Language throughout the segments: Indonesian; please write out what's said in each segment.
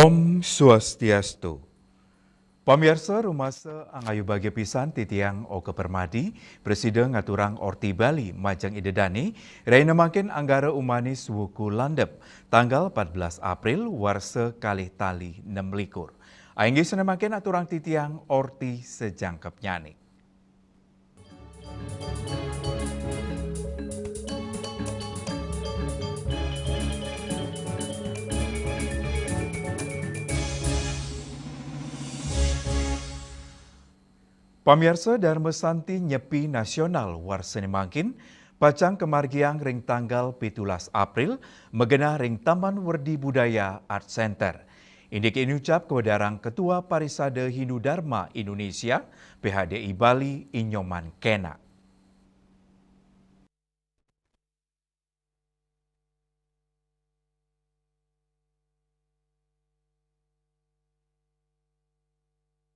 Om Swastiastu. Pamirsa rumasa angayu bagi pisan titiang Oke Permadi, Presiden ngaturang Orti Bali Majang Idedani, Reina makin anggara umanis wuku landep, tanggal 14 April warsa kalih tali 6 likur. Ainggi senemakin aturang titiang Orti sejangkep nyani. Pamirsa Dharma Santi Nyepi Nasional Warsene Mangkin, pacang kemargiang ring tanggal 17 April, megena ring Taman Werdi Budaya Art Center. Indik ini ucap kewadarang Ketua Parisade Hindu Dharma Indonesia, PHDI Bali Inyoman Kena.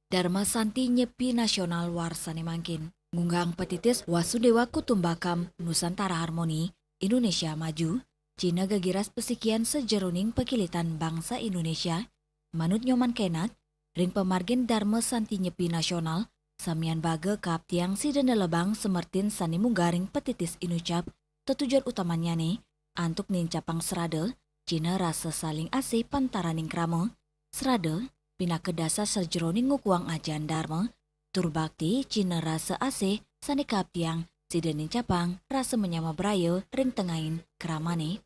Dharma Santi Nyepi Nasional Warsane Mangkin, ngunggang petitis Wasudewa Kutumbakam Nusantara Harmoni, Indonesia Maju, Cina gagiras pesikian sejeroning pekilitan bangsa Indonesia, manut nyoman kenat, ring pemargin Dharma Santi Nyepi Nasional, samian bage kap tiang sidene lebang semertin sani munggaring petitis inucap, tetujuan utamanya nih, antuk nincapang serade, Cina rasa saling asih pantaraning kramo, serade, pina kedasa sejeroning ngukuang ajan dharma, turbakti Cina rasa ase sani kaptiang sidenin capang rasa menyama brayo ring tengahin keramane.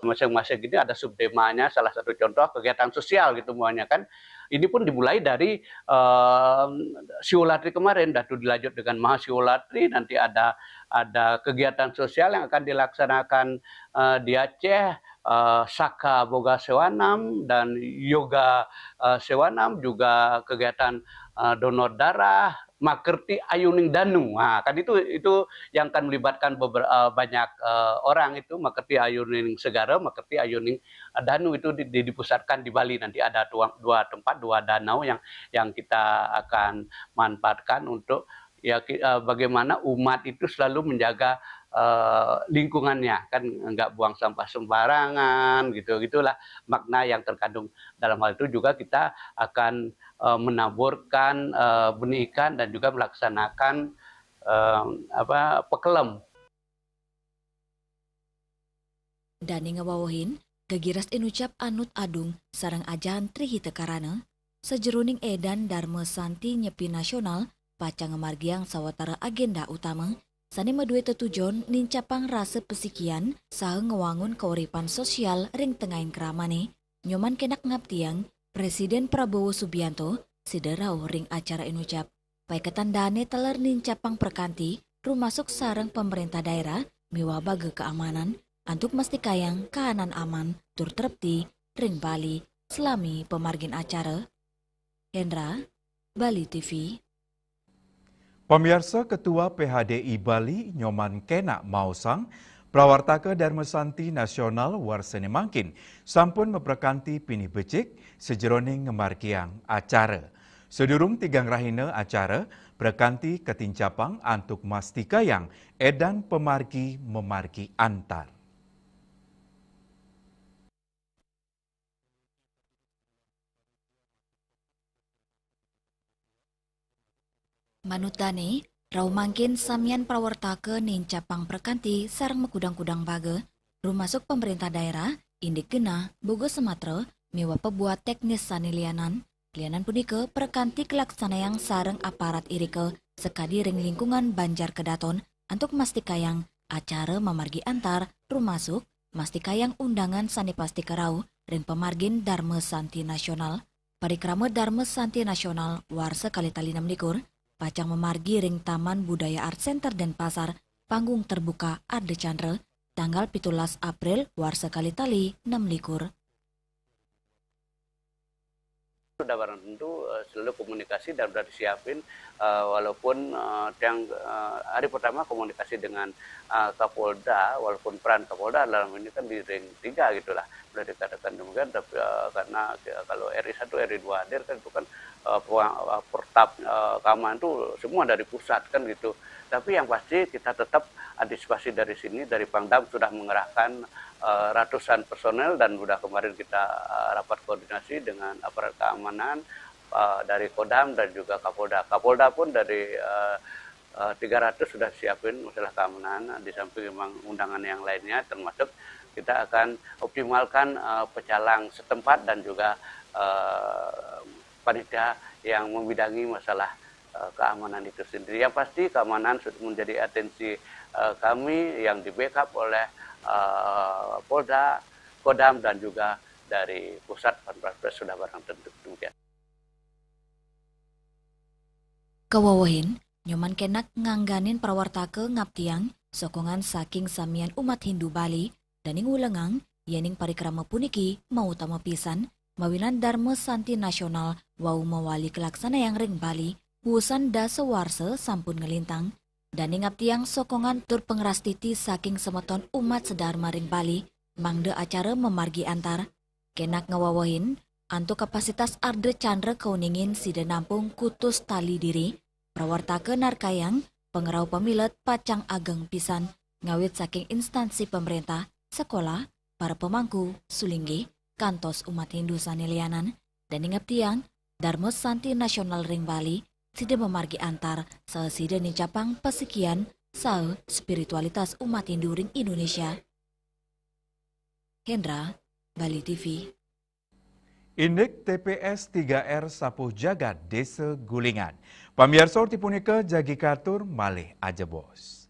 Masing-masing ini ada subtemanya, salah satu contoh kegiatan sosial gitu semuanya kan. Ini pun dimulai dari Siulatri kemarin, datu dilanjut dengan Mahasiulatri, nanti ada kegiatan sosial yang akan dilaksanakan di Aceh, Saka Boga Sewanam dan Yoga Sewanam, juga kegiatan donor darah, Makerti Ayuning Danu. Nah, kan itu yang akan melibatkan banyak orang, itu Makerti Ayuning Segara, Makerti Ayuning Danu, itu dipusatkan di Bali. Nanti ada dua tempat, dua danau yang kita akan manfaatkan untuk bagaimana umat itu selalu menjaga lingkungannya, kan nggak buang sampah sembarangan gitulah makna yang terkandung dalam hal itu. Juga kita akan menaburkan benih ikan dan juga melaksanakan pekelem. Dani ngewawohin, gagiras inucap anut adung sarang ajahan trihite karana, sejeruning edan Dharma Santi Nyepi Nasional, pacang ngemargiang sawatara agenda utama, sani medue tetujon nincapang rasa pesikian saha ngewangun keuripan sosial ring tengahin keramane, nyoman kenak ngaptiang Presiden Prabowo Subianto siderau ring acara inucap. Paiketan dane teler nincapang perkanti rumasuk sarang pemerintah daerah miwa bage keamanan antuk mesti kayang kahanan aman tur terpti ring Bali selami pemargin acara. Hendra, Bali TV. Pamirsa Ketua PHDI Bali Nyoman Kena Mausang, Prawartaka Dharma Santi Nasional Warsene Mangkin, sampun memperkanti pinih becik sejeroning ngemarkiang acara. Sedurung tigang rahina acara, perkanti ketincapang antuk mastikayang edan pemargi memargi antar. Manut dane, rau mangkin samian prawartaka nincapang perkanti sarang mekudang-kudang baga, rumasuk pemerintah daerah, indik gena, bogo Sumatera, miwa pebuat teknis sani lianan punika perkanti kelaksanayang sarang aparat irike sekadi ring lingkungan Banjar Kedaton antuk mastikayang acara memargi antar rumasuk mastikayang undangan sani pasti kerau ring pemargin Dharma Santi Nasional, parikrama Dharma Santi Nasional warsa kalitali 6 likur, pacang memargi ring Taman Budaya Art Center Denpasar, panggung terbuka Arde Chandra, tanggal 17 April warsa kalitali 6 likur. Sudah barang tentu selalu komunikasi dan sudah disiapin, walaupun yang hari pertama komunikasi dengan Kapolda, walaupun peran Kapolda dalam ini kan di ring 3 gitulah, sudah dikatakan demikian, tapi karena kalau RI 1 RI 2 hadir kan itu kan pertap keamanan itu semua dari pusat kan gitu. Tapi yang pasti kita tetap antisipasi dari sini, dari Pangdam sudah mengerahkan ratusan personel dan sudah kemarin kita rapat koordinasi dengan aparat keamanan dari Kodam dan juga Kapolda. Kapolda pun dari 300 sudah siapin masalah keamanan, di samping memang undangan yang lainnya, termasuk kita akan optimalkan pecalang setempat dan juga panitia yang membidangi masalah keamanan itu sendiri. Yang pasti keamanan sudah menjadi atensi kami yang di backup oleh Polda, Kodam dan juga dari pusat Panpres sudah barang tentu demikian. Kewawahin, nyoman kenak ngangganin prawartake ngaptiang sokongan saking samian umat Hindu Bali dan ing ulengang yening parikrama puniki mau utama pisan mawilan Dharma Santi Nasional wau mawali kelaksana yang ring Bali wusan dasa warse sampun ngelintang dan ingap tiang sokongan tur pengrastiti saking semeton umat sedharma ring Bali mangde acara memargi antar kenak ngawawahin antu kapasitas arde chandra kauningin sida nampung kutus tali diri prawartake narkayang pengerau pemilet pacang ageng pisan ngawit saking instansi pemerintah sekolah para pemangku sulinggi kantos umat Hindu sanelianan dan ingap tiang Dharma Santi Nasional ring Bali sida memargi antar sesida nicapang pesekian sao spiritualitas umat Hindu ring Indonesia. Hendra, Bali TV. Indek TPS 3R Sapuh Jagat Desa Gulingan. Pamiarsa Orti punika jagi katur malih aja bos.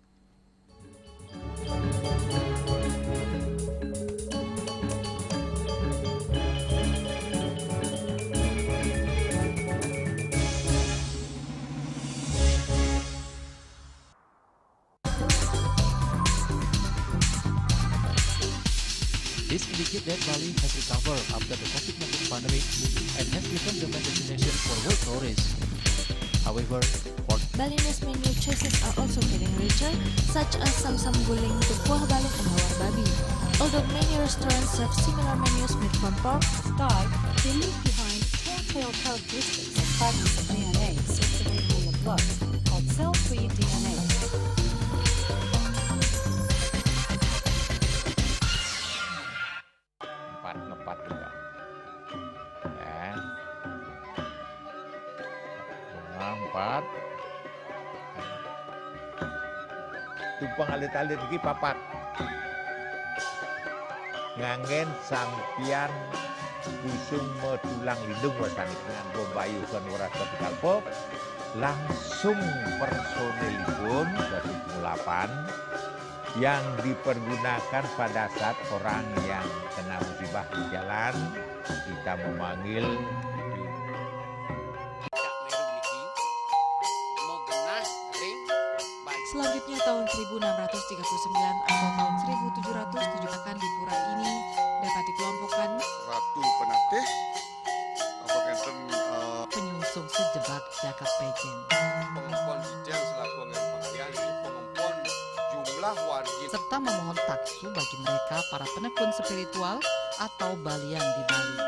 This indicates that Bali has recovered after the COVID-19 pandemic and has become the main destination for world tourists. However, Balinese menu choices are also getting richer, such as samsam guling, tupuh balung, and lawar babi. Although many restaurants serve similar menus made from pork, style, they leave behind telltale characteristics of fragments of DNA circulating in the blood, called cell-free DNA. Ngepat juga. Ya. Bunga 4. Tumpang alit-alit lagi papat. Ngangen sampian busung metulang hidung wasanik dengan bombayu kan warasa kalpop. Langsung personelipun 108 yang dipergunakan pada saat orang yang kena musibah di jalan, kita memanggil Selanjutnya tahun 1639 atau tahun 1707 akan di pura ini dapat dikelompokkan Ratu Penatih, penyungsung sejebak jakap pejen, pengempon Dijen selaku anggaran pengalian, pengempon jumlah warga serta memohon taksu bagi mereka para penekun spiritual atau balian di Bali.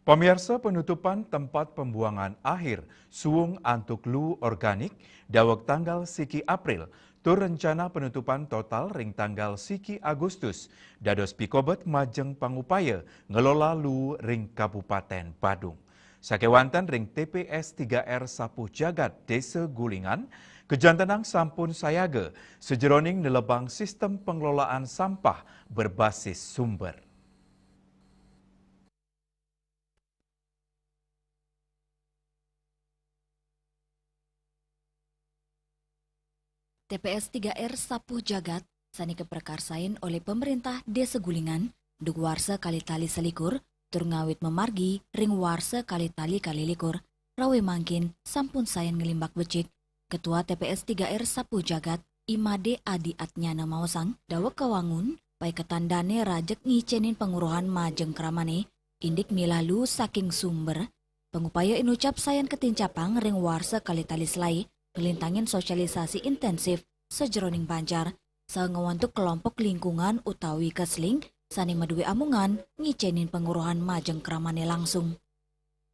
Pemirsa, penutupan tempat pembuangan akhir suung antuk lu organik dawek tanggal siki April tur rencana penutupan total ring tanggal siki Agustus dados pikobet majeng pangupaya ngelola lu ring Kabupaten Badung. Sakewanten ring TPS 3R Sapuh Jagat Desa Gulingan kejantanang sampun sayaga sejeroning nelebang sistem pengelolaan sampah berbasis sumber. TPS 3R Sapuh Jagat sani keperkarsain oleh pemerintah Desa Gulingan, duk warsa kali tali selikur, tur ngawit memargi ring warsa kali tali kali likur, rawe mangkin sampun sayan ngelimbak becik, Ketua TPS 3R Sapu Jagat, Imade Adi Atnyana Mausang, dawa kawangun, pai ketandane rajek ngicenin penguruhan majeng kramane, indik milalu saking sumber, pengupaya inucap sayan ketincapang ring warsa kali tali selai, kelintangin sosialisasi intensif sejeroning Banjar, sengewantuk kelompok lingkungan utawi kesling, sani medue amungan ngicenin penguruhan majeng kramane langsung.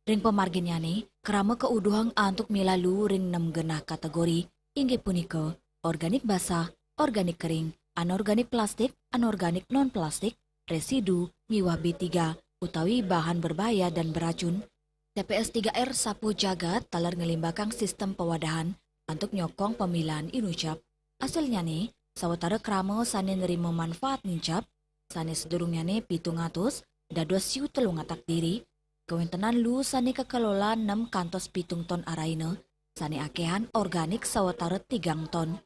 Ring pemarginnya kerama keuduhang antuk milalu ring 6 genah kategori, inggih punika organik basah, organik kering, anorganik plastik, anorganik non-plastik, residu, miwah B3, utawi bahan berbahaya dan beracun. TPS 3R Sapu Jagat talar ngelimbakang sistem pewadahan untuk nyokong pemilihan inucap. Hasilnya sawetara krama sane nerima manfaat nincap, sane sedurungnya 700, dados siu telung atak diri, kewentenan lu sane kekelola 6 kantos 7 ton araina, sane akehan organik sawetara 3 ton.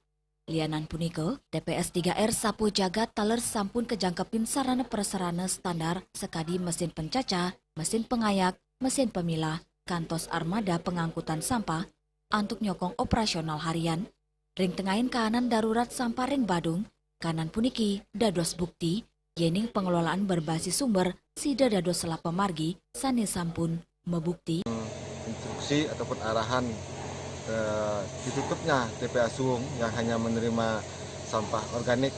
Lianan punika, TPS 3R Sapu Jagat taler sampun kejangkepin sarana prasarana standar sekadi mesin pencacah, mesin pengayak, mesin pemilah, kantos armada pengangkutan sampah, antuk nyokong operasional harian. Ring tengahin kahanan darurat sampah ring Badung, kanan puniki dados bukti, yening pengelolaan berbasis sumber sida dados selapa margi, sane sampun mebukti. Instruksi ataupun arahan ditutupnya TPA Suung yang hanya menerima sampah organik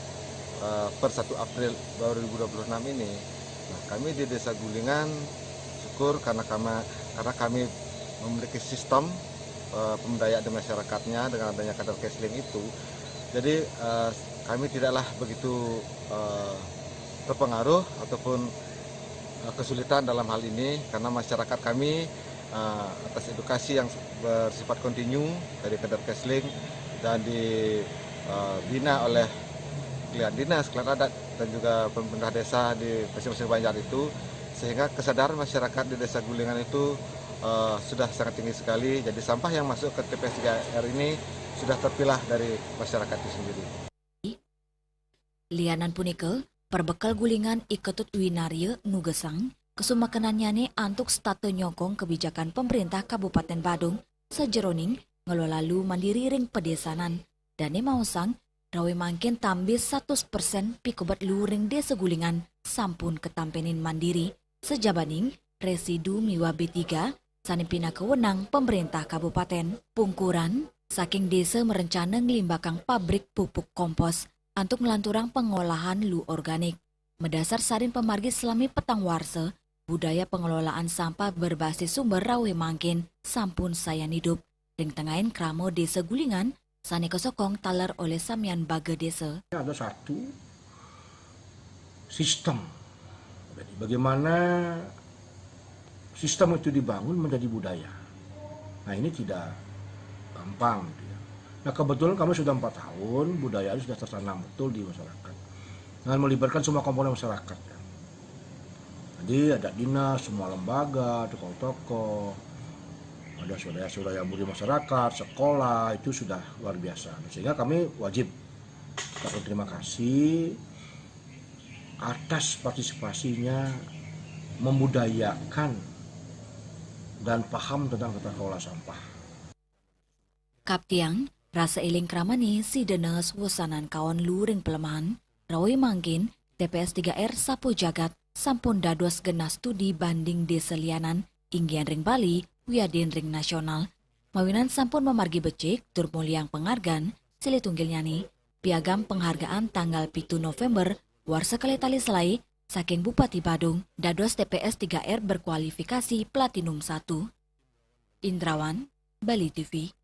per 1 April 2026 ini. Nah, kami di Desa Gulingan syukur karena kami memiliki sistem pemberdayaan masyarakatnya dengan adanya kadar kesling itu. Jadi kami tidaklah begitu terpengaruh ataupun kesulitan dalam hal ini karena masyarakat kami atas edukasi yang bersifat kontinu dari kadar kesling dan dibina oleh Kelian Dinas, Kelian Adat dan juga pemerintah desa di masing-masing Banjar itu, sehingga kesadaran masyarakat di Desa Gulingan itu sudah sangat tinggi sekali. Jadi sampah yang masuk ke TPS 3R ini sudah terpilah dari masyarakat itu sendiri. Lianan punika, perbekal gulingan iketut winarya nugesang, kesumakenannya antuk statu nyokong kebijakan pemerintah Kabupaten Badung, sejeroning ngelola lu mandiri ring pedesanan, dan mausang rawe mangkin tambis 100% pikobat lu ring Desa Gulingan sampun ketampenin mandiri, sejabaning residu miwa B3 sanipina kewenang pemerintah kabupaten. Pungkuran saking desa merencana ngelimbakang pabrik pupuk kompos untuk melanturang pengolahan lu organik. Medasar sarin pemargi selami petang warse, budaya pengelolaan sampah berbasis sumber rawe mangkin sampun sayan hidup. Ring tengahin kramo Desa Gulingan sani kesokong talar oleh samian baga desa. Ada satu sistem. Jadi bagaimana sistem itu dibangun menjadi budaya. Nah ini tidak gampang. Gitu ya. Nah kebetulan kami sudah 4 tahun, budaya itu sudah tertanam betul di masyarakat. Dengan melibatkan semua komponen masyarakat. Ya. Jadi ada dinas, semua lembaga, tokoh-tokoh, ada saudara-saudara yang budi masyarakat, sekolah, itu sudah luar biasa. Sehingga kami wajib berterima kasih atas partisipasinya membudayakan dan paham tentang tata kelola sampah. Kaptiang, rasa iling kramani si denes wusanan kawan luring pelemahan, rawi mangkin TPS 3R Sapu Jagat sampun dados genah studi banding desa lianan inggian ring Bali wiadin ring nasional. Mawinan sampun memargi becik tur muliang penghargaan sili tunggilnya piagam penghargaan tanggal 7 November warsa kali tali selai saking Bupati Badung dados TPS 3R berkualifikasi Platinum 1. Indrawan, Bali TV.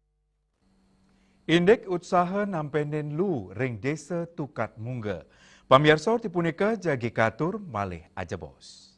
Indek usaha nampenen lu ring desa tukat mungga. Pamiarsa tipunika jagi katur malih aja bos.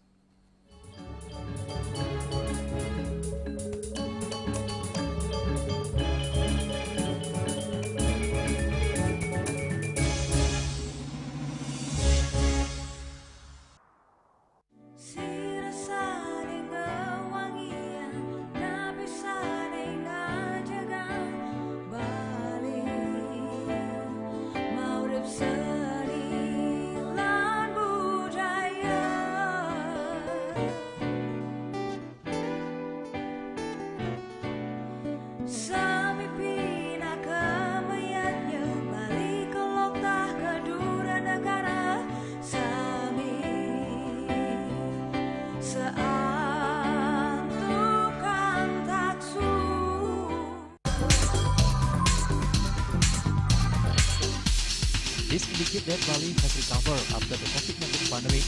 This indicates that Bali has recovered after the COVID-19 pandemic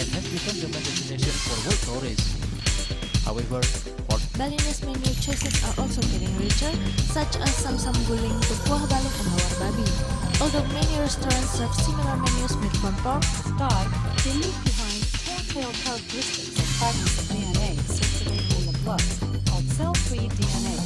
and has become the main destination for world tourists. However, Balinese menu choices are also getting richer, such as samsam guling, tupuah balung, and lawar babi. Although many restaurants serve similar menus made from pork, Start, they leave behind telltale characteristics of fragments of DNA circulating in the blood called cell-free DNA.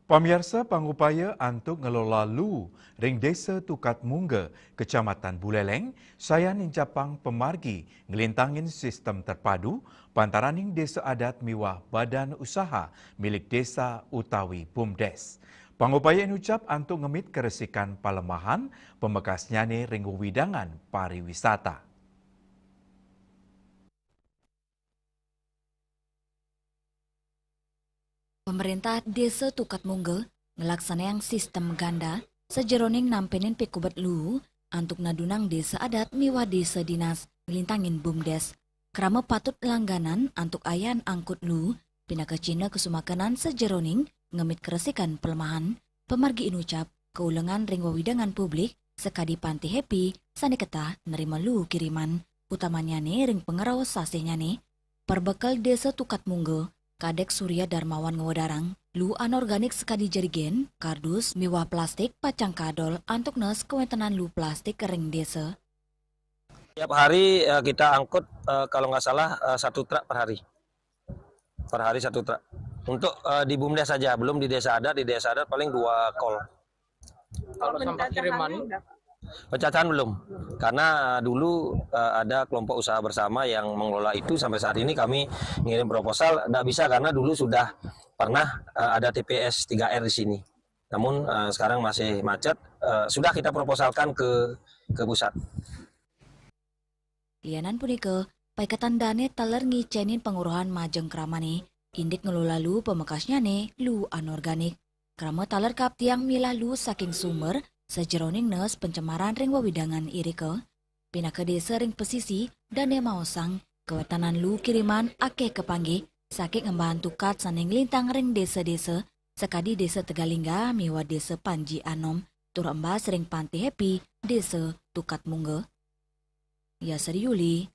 Pemirsa pangupaya untuk ngelola lu ring desa Tukat Mungga, Kecamatan Buleleng, saya nincapang pemargi ngelintangin sistem terpadu pantaraning desa adat miwah badan usaha milik desa utawi BUMDes. Pangupaya ucap untuk ngemit keresikan palemahan pemekasnya ni ring widangan pariwisata. Pemerintah Desa Tukat Mungga ngelaksanayang sistem ganda sejeroning nampenin pekubat lu untuk nadunang desa adat miwah desa dinas ngelintangin BUMDes. Krama patut langganan untuk ayan angkut lu pindah ke Cina kesumakanan sejeroning ngemit keresikan pelemahan. Pemargi inucap keulengan ring wawidangan publik sekadi panti happy saneketa nerima lu kiriman utamanya nih ring pengerawas sasenya nih perbekal Desa Tukat Mungga. Kadek Surya Darmawan Ngewadarang, lu anorganik sekadi jerigen, kardus, miwah plastik, pacang kadol, antuk nes kewentenan lu plastik kering desa. Tiap hari kita angkut kalau nggak salah 1 truk per hari. Per hari 1 truk. Untuk di BUMDes saja, belum di desa adat paling 2 kol. Kalau sampah kiriman Pencacahan belum, karena dulu ada kelompok usaha bersama yang mengelola itu. Sampai saat ini kami ngirim proposal, tidak bisa karena dulu sudah pernah ada TPS 3R di sini. Namun sekarang masih macet, sudah kita proposalkan ke pusat. Lianan punika, paikatan dane taler ngicenin penguruhan majeng kramane, indik ngelola lu pemekasnya ne lu anorganik. Krama taler kap tiang milah lu saking sumber, sejeroning nes pencemaran ring wawidangan irike, pindah ke desa ring pesisi dan maosang kewetanan lu kiriman ake kepanggi saking embahan tukat saning lintang ring desa-desa sekadi desa Tegalingga miwa desa Panji Anom tur embas ring panti happy desa Tukat Mungga. Yasir Yuli,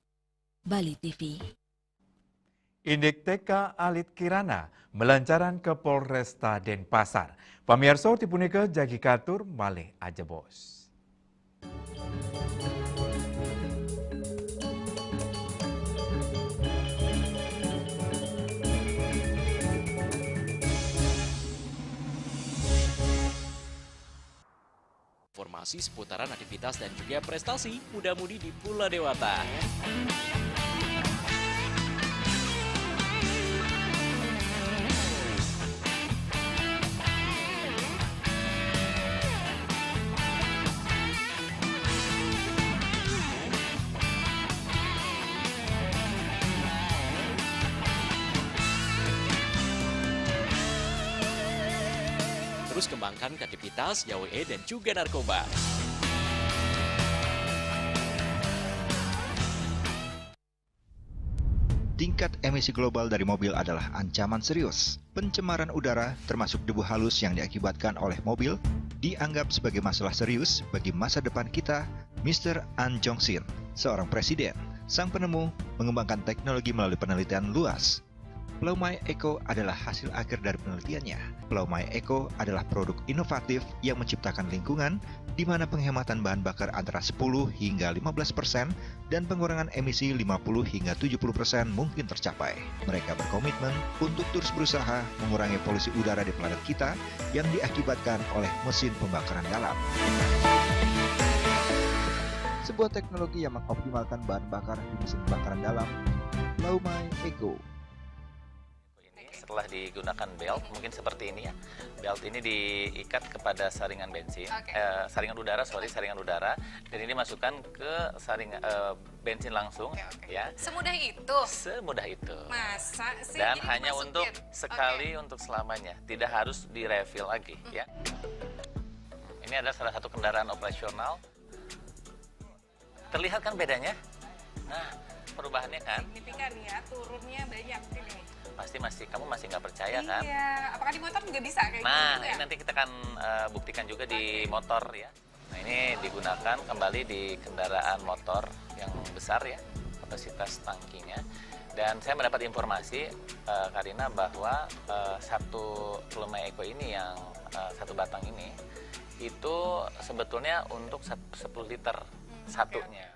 Bali TV. Indik TK Alit Kirana melancaran ke Polresta Denpasar. Pamirsa Orti punika jagi katur malih aja bos. Informasi seputaran aktivitas dan juga prestasi muda-mudi di Pulau Dewata. Terus kembangkan kreativitas, YWE dan juga narkoba. Tingkat emisi global dari mobil adalah ancaman serius. Pencemaran udara, termasuk debu halus yang diakibatkan oleh mobil, dianggap sebagai masalah serius bagi masa depan kita. Mr. An Jong-sin, seorang presiden, sang penemu, mengembangkan teknologi melalui penelitian luas. Plaumai Eco adalah hasil akhir dari penelitiannya. Plaumai Eco adalah produk inovatif yang menciptakan lingkungan di mana penghematan bahan bakar antara 10 hingga 15% dan pengurangan emisi 50 hingga 70% mungkin tercapai. Mereka berkomitmen untuk terus berusaha mengurangi polusi udara di planet kita yang diakibatkan oleh mesin pembakaran dalam. Sebuah teknologi yang mengoptimalkan bahan bakar di mesin pembakaran dalam, Plaumai Eco. Setelah digunakan belt, mungkin seperti ini ya. Belt ini diikat kepada saringan bensin, saringan udara, dan ini masukkan ke bensin langsung, ya. Semudah itu? Semudah itu. Masa sih? Dan hanya untuk sekali untuk selamanya, tidak harus direfill lagi, ya. Ini adalah salah satu kendaraan operasional. Terlihat kan bedanya? Nah, perubahannya kan? Signifikan ya, turunnya banyak ini. Kamu masih nggak percaya kan? Iya, apakah di motor juga bisa kayak gitu? Nah, ini nanti kita akan buktikan juga di motor ya. Nah, ini digunakan kembali di kendaraan motor yang besar ya, kapasitas tangkinya. Dan saya mendapat informasi, Karina, bahwa satu Plaumai Eco ini yang satu batang ini, itu sebetulnya untuk 10 liter satunya.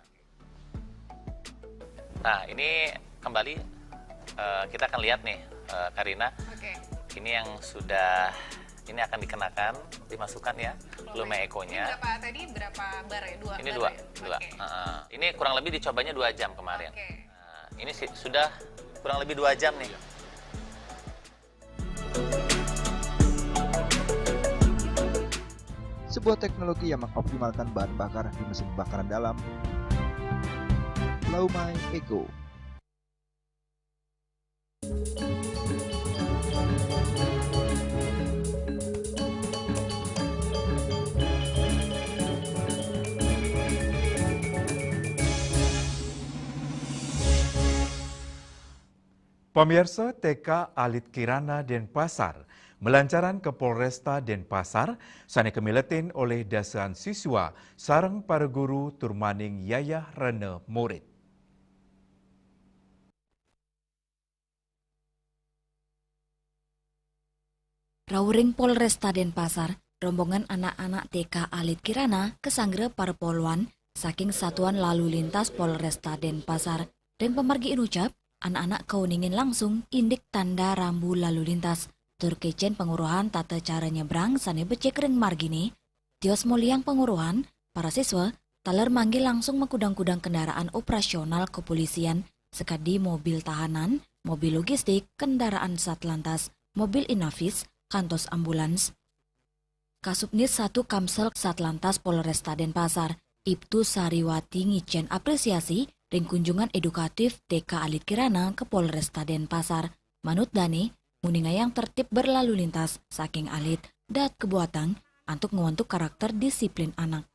Nah, ini kembali kita akan lihat nih, Karina. Ini yang sudah, ini akan dikenakan, dimasukkan ya, Plaumai Eco-nya. Berapa bar ya? Ini dua. Ini kurang lebih dicobanya 2 jam kemarin. Nah, ini sudah kurang lebih 2 jam nih. Sebuah teknologi yang mengoptimalkan bahan bakar di mesin pembakaran dalam, Plaumai Eco. Pemirsa, TK Alit Kirana Denpasar melancaran ke Polresta Denpasar sana kemiletin oleh dasaan siswa sareng para guru turmaning yayah rene murid. Rauring Polresta Denpasar, rombongan anak-anak TK Alit Kirana kesanggre para poluan saking Satuan Lalu Lintas Polresta Denpasar dan pemargi inucap anak-anak kauningin langsung indik tanda rambu lalu lintas. Turkecen penguruhan tata cara nyebrang sane becek ring margini. Tios moliang penguruhan, para siswa taler manggil langsung mengkudang-kudang kendaraan operasional kepolisian sekadi mobil tahanan, mobil logistik, kendaraan satlantas, mobil inafis, kantos ambulans. Kasubnit 1 Kamsel Satlantas Polresta Denpasar, Ibtu Sariwati ngicen apresiasi dan kunjungan edukatif TK Alit Kirana ke Polresta Denpasar. Manut Dani, muninga yang tertib berlalu lintas saking alit dat kebuatan untuk ngewantuk karakter disiplin anak.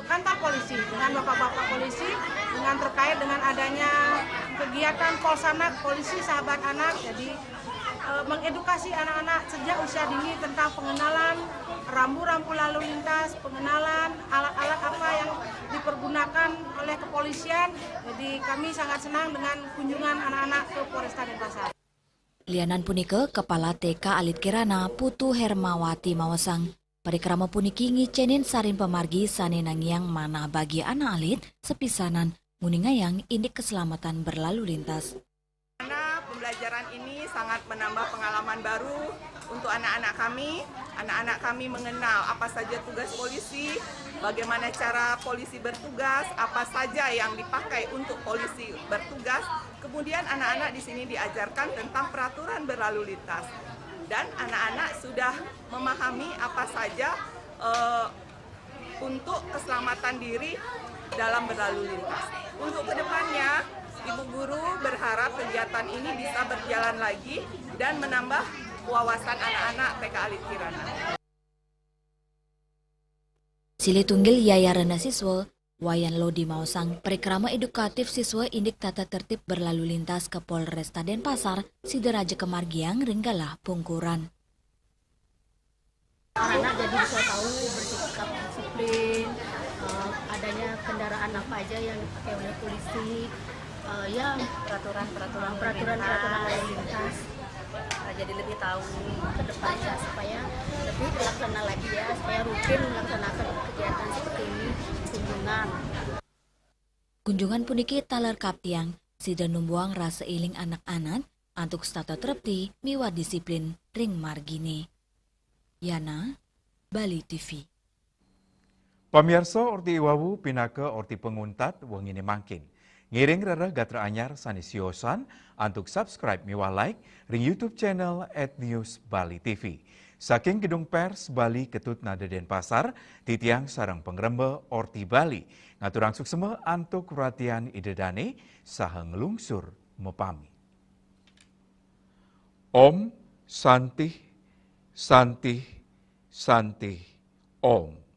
Kantor polisi dengan bapak-bapak polisi dengan terkait dengan adanya kegiatan Polsanak polisi sahabat anak, jadi mengedukasi anak-anak sejak usia dini tentang pengenalan rambu-rambu lalu lintas, pengenalan alat-alat apa yang dipergunakan oleh kepolisian. Jadi kami sangat senang dengan kunjungan anak-anak ke Polresta Denpasar. Lianan punike Kepala TK Alit Kirana Putu Hermawati Mawasang. Parikrama puniki ngicenin sarin pemargi sane nangiang mana bagi anak alit sepisanan muningayang indik keselamatan berlalu lintas. Pembelajaran ini sangat menambah pengalaman baru untuk anak-anak kami. Anak-anak kami mengenal apa saja tugas polisi, bagaimana cara polisi bertugas, apa saja yang dipakai untuk polisi bertugas. Kemudian anak-anak di sini diajarkan tentang peraturan berlalu lintas. Dan anak-anak sudah memahami apa saja untuk keselamatan diri dalam berlalu lintas. Untuk kedepannya, Ibu Guru berharap kegiatan ini bisa berjalan lagi dan menambah wawasan anak-anak TK Alit Kirana. Sili tunggil yayarana siswa, wayan lodi mausang perikrama edukatif siswa indik tata tertib berlalu lintas ke Polresta Denpasar, Sideraja Kemargiang Ringgalah Pungkuran. Anak jadi bisa tahu bersikap disiplin, adanya kendaraan apa aja yang dipakai oleh polisi, Ya peraturan lalu lintas. Jadi lebih tahu ke depannya supaya lebih terlaksana lagi ya, supaya rutin melaksanakan kegiatan seperti ini, kunjungan. Kunjungan puniki talerkap tiang, sida numbuang rasa iling anak-anak, antuk stata trepti miwa disiplin ring margine. Yana, Bali TV. Pamirsa Orti Iwawu pinake Orti Penguntat wengine mangkin. Ngiring rereh gatra anyar sanisiosan untuk subscribe miwa like ring YouTube channel @newsbali.tv. Saking gedung pers Bali Ketut Nada Denpasar, titiang sarang pengrembe Orti Bali. Ngaturang sukseme antuk ratian idedane saheng lungsur mepami. Om Santi Santi Santi Om.